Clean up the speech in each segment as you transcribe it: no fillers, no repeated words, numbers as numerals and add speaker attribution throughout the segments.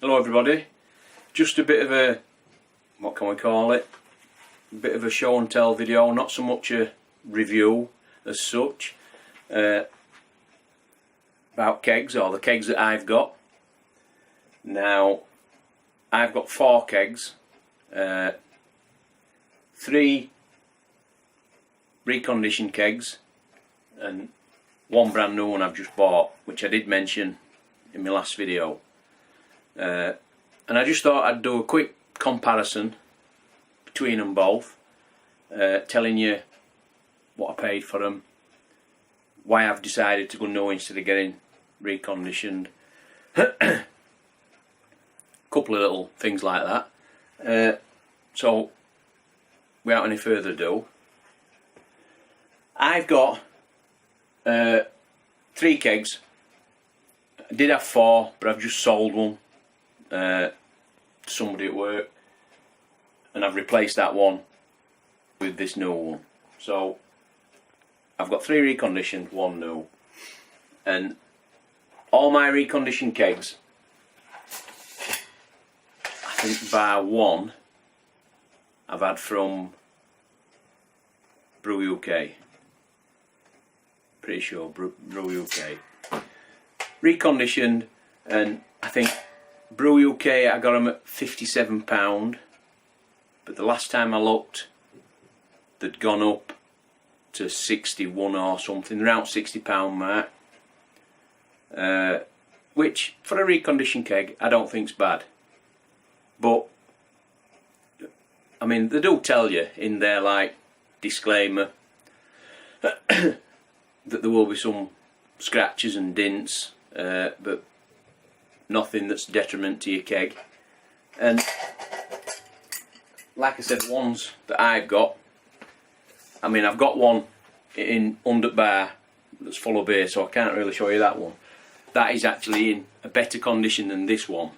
Speaker 1: Hello everybody, just a bit of a, what can we call it, a bit of a show and tell video, not so much a review as such, about kegs, or the kegs that I've got. Now, I've got 4 kegs, 3 reconditioned kegs and 1 brand new one I've just bought, which I did mention in my last video. And I just thought I'd do a quick comparison between them both, telling you what I paid for them, why I've decided to go new instead of getting reconditioned, couple of little things like that. So without any further ado, I've got 3 kegs. I did have 4, but I've just sold one to somebody at work, and I've replaced that one with this new one. So I've got 3 reconditioned, 1 new, and all my reconditioned kegs, I think bar 1, I've had from Brew UK. Pretty sure Brew UK. Reconditioned, and I think Brew UK, I got them at £57, but the last time I looked they'd gone up to 61 or something, around £60 mark, which for a reconditioned keg I don't think's bad. But I mean, they do tell you in their like disclaimer that there will be some scratches and dints, but nothing that's detriment to your keg. And like I said, the ones that I've got, I mean, I've got one in under bar that's full of beer, so I can't really show you that one. That is actually in a better condition than this one.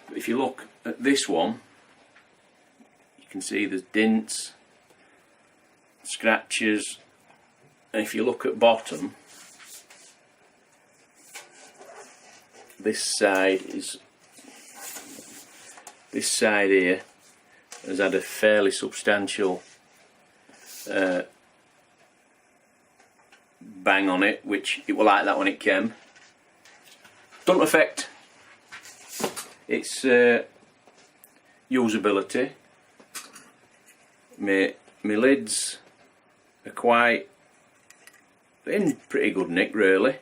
Speaker 1: But if you look at this one, you can see there's dints, scratches, and if you look at bottom, this side here has had a fairly substantial bang on it, which it will like that when it came. Doesn't affect its usability. My lids are quite in pretty good nick, really.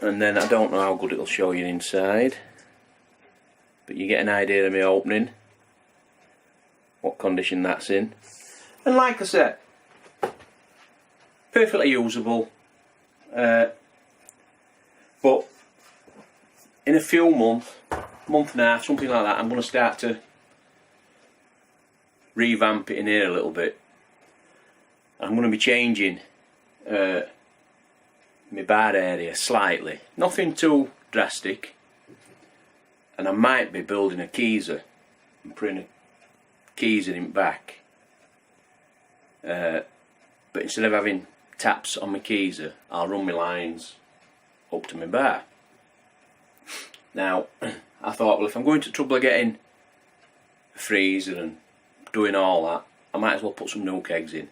Speaker 1: And then I don't know how good it'll show you inside, but you get an idea of me opening, what condition that's in. And like I said, perfectly usable, but in a few month and a half, something like that, I'm going to start to revamp it in here a little bit. I'm going to be changing my bar area slightly, nothing too drastic, and I might be building a keezer and putting a keezer in back, but instead of having taps on my keezer, I'll run my lines up to my bar. Now I thought, well, if I'm going to trouble getting a freezer and doing all that, I might as well put some new kegs in.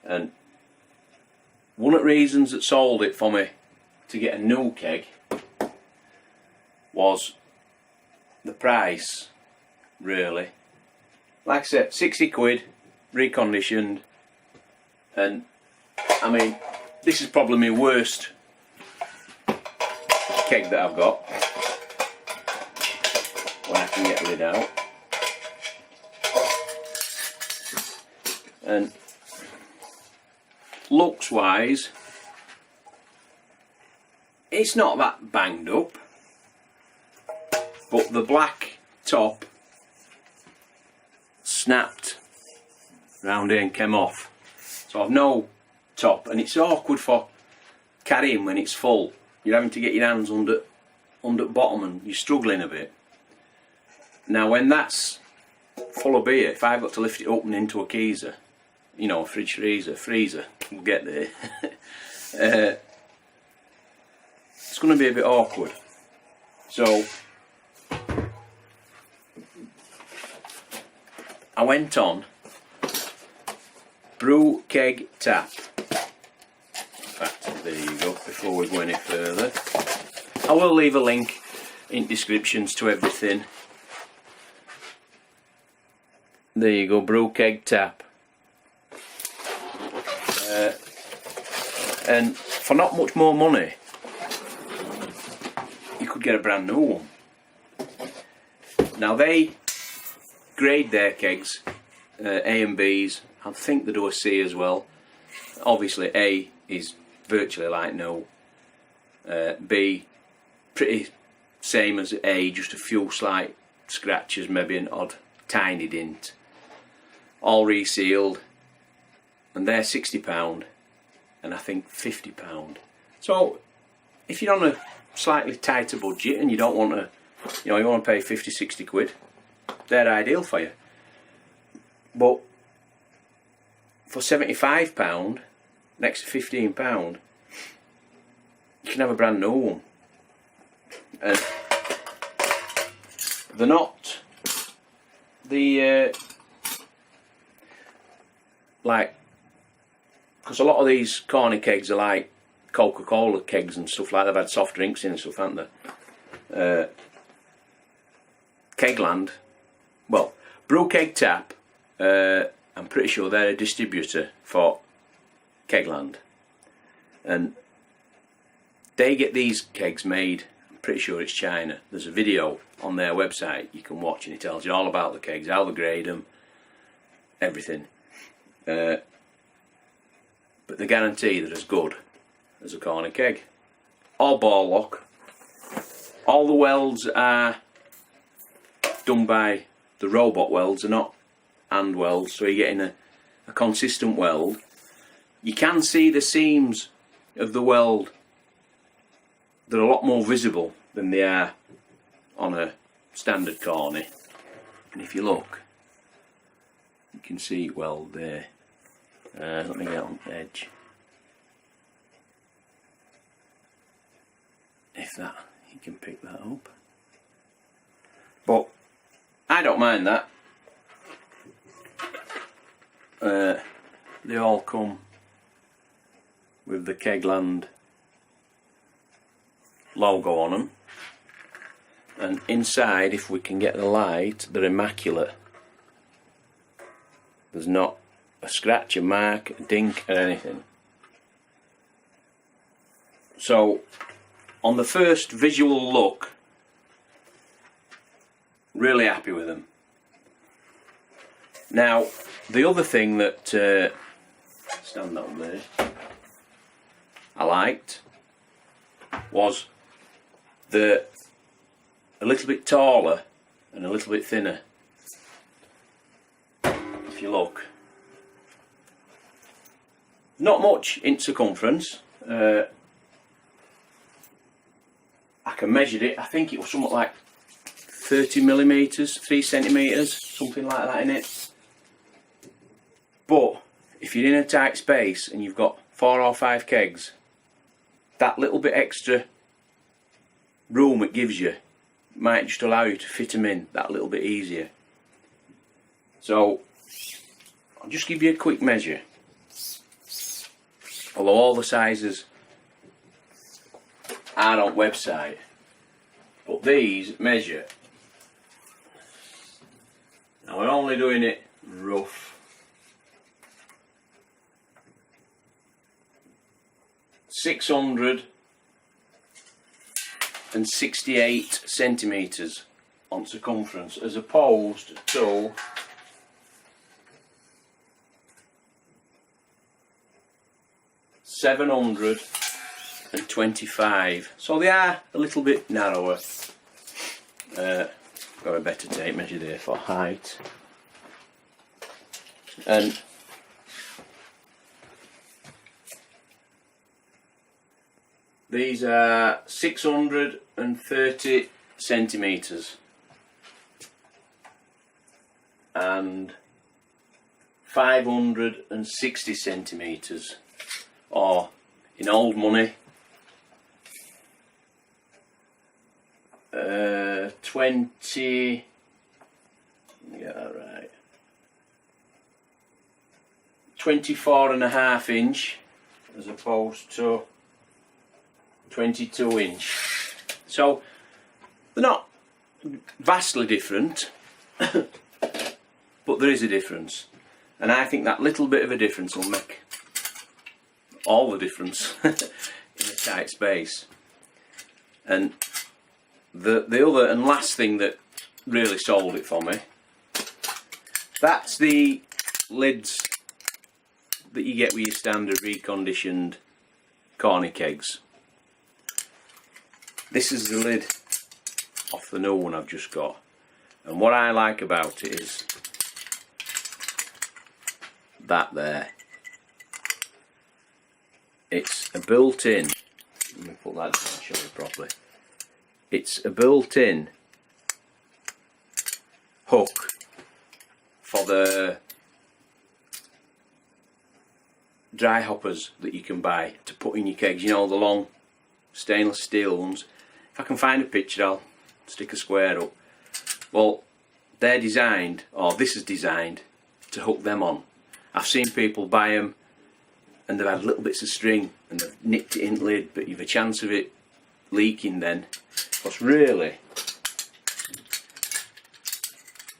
Speaker 1: And one of the reasons that sold it for me to get a new keg was the price, really. Like I said, 60 quid, reconditioned, and I mean, this is probably my worst keg that I've got, when I can get the lid out. And looks wise, it's not that banged up, but the black top snapped round here and came off, so I've no top, and it's awkward for carrying when it's full. You're having to get your hands under the bottom and you're struggling a bit. Now when that's full of beer, if I've got to lift it up and into a keezer, you know, fridge freezer, we'll get there, it's going to be a bit awkward. So I went on Brewkegtap. In fact, there you go, before we go any further. I will leave a link in descriptions to everything. There you go, Brewkegtap. And for not much more money, you could get a brand new one. Now they grade their kegs, A and Bs. I think they do a C as well. Obviously A is virtually like no. B, pretty same as A, just a few slight scratches, maybe an odd tiny dint. All resealed, and they're £60, and I think £50. So if you're on a slightly tighter budget and you don't want to, you want to pay 50-60 quid, they're ideal for you. But for £75, next to £15, you can have a brand new one. And they're not the like, because a lot of these corny kegs are like Coca-Cola kegs and stuff like that. They've had soft drinks in and stuff, haven't they? Kegland, well, Brewkegtap, I'm pretty sure they're a distributor for Kegland, and they get these kegs made, I'm pretty sure it's China. There's a video on their website you can watch, and it tells you all about the kegs, how they grade them, everything. But they guarantee they're as good as a corner keg. All ball lock. All the welds are done by the robot welds, they're not hand welds, so you're getting a consistent weld. You can see the seams of the weld. They're a lot more visible than they are on a standard corny. And if you look, you can see weld there. Let me get on the edge. If that, you can pick that up. But I don't mind that. They all come with the Kegland logo on them, and inside, if we can get the light, they're immaculate. There's not a scratch, a mark, a dink or anything. So on the first visual look, really happy with them. Now the other thing that stand up there, I liked was a little bit taller and a little bit thinner. If you look, not much in circumference. I can measure it. I think it was something like 30mm, 3 centimetres, something like that in it. But if you're in a tight space and you've got 4 or 5 kegs, that little bit extra room it gives you might just allow you to fit them in that little bit easier. So I'll just give you a quick measure. Although all the sizes are on website, but these measure. Now we're only doing it rough. 668 centimetres on circumference, as opposed to 725. So they are a little bit narrower. Got a better tape measure there for height. And these are 630 centimetres and 560 centimetres, or in old money 20, get that right, 24.5 inch as opposed to 22 inch. So they're not vastly different, but there is a difference, and I think that little bit of a difference will make all the difference in a tight space. And the other and last thing that really sold it for me, that's the lids that you get with your standard reconditioned corny kegs. This is the lid off the new one I've just got, and what I like about it is that there. It's a built-in, let me put that down and show you properly. It's a built-in hook for the dry hoppers that you can buy to put in your kegs, you know, the long stainless steel ones. If I can find a picture I'll stick a square up. Well, they're designed, or this is designed to hook them on. I've seen people buy them and they've had little bits of string and they've nipped it in the lid, but you've a chance of it leaking then. Because really,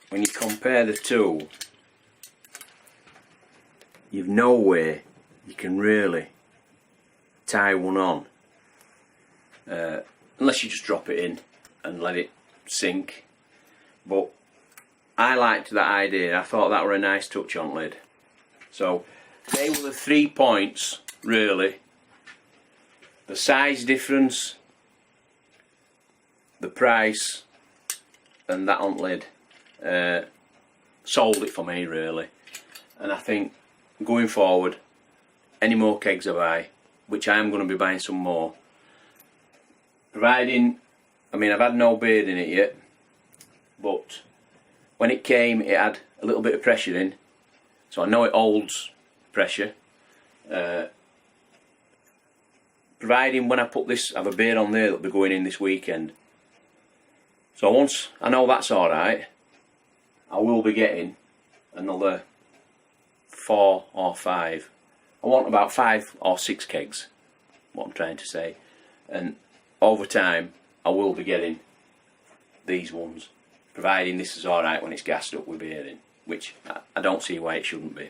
Speaker 1: when you compare the two, you've no way you can really tie one on, unless you just drop it in and let it sink. But I liked that idea. I thought that were a nice touch on lid. So they were the 3 points really: the size difference, the price, and that on lid. Sold it for me really. And I think going forward, any more kegs I buy, which I am going to be buying some more, providing, I mean, I've had no beard in it yet, but when it came it had a little bit of pressure in, so I know it holds pressure. Providing when I put this, I have a beard on there that'll be going in this weekend. So once I know that's alright, I will be getting another 4 or 5. I want about 5 or 6 kegs, what I'm trying to say. And over time I will be getting these ones, providing this is alright when it's gassed up with beer in, which I don't see why it shouldn't be.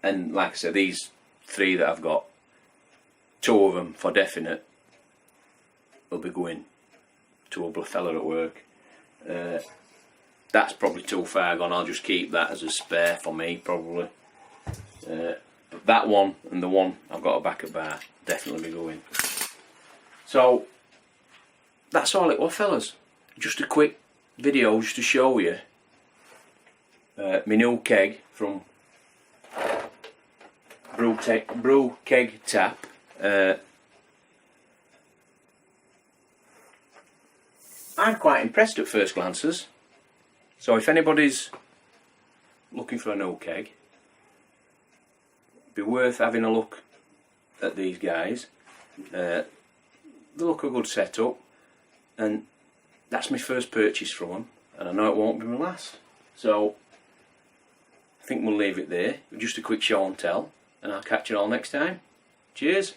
Speaker 1: And like I said, these 3 that I've got, 2 of them for definite will be going to a fella at work. That's probably too far gone. I'll just keep that as a spare for me probably. But that one and the one I've got a back at bar definitely be going. So that's all it was, fellas. Just a quick video just to show you my new keg from Brewkegtap. I'm quite impressed at first glances. So if anybody's looking for a new keg, it'd be worth having a look at these guys. They look a good setup, and that's my first purchase from them, and I know it won't be my last. So I think we'll leave it there. Just a quick show and tell, and I'll catch you all next time. Cheers.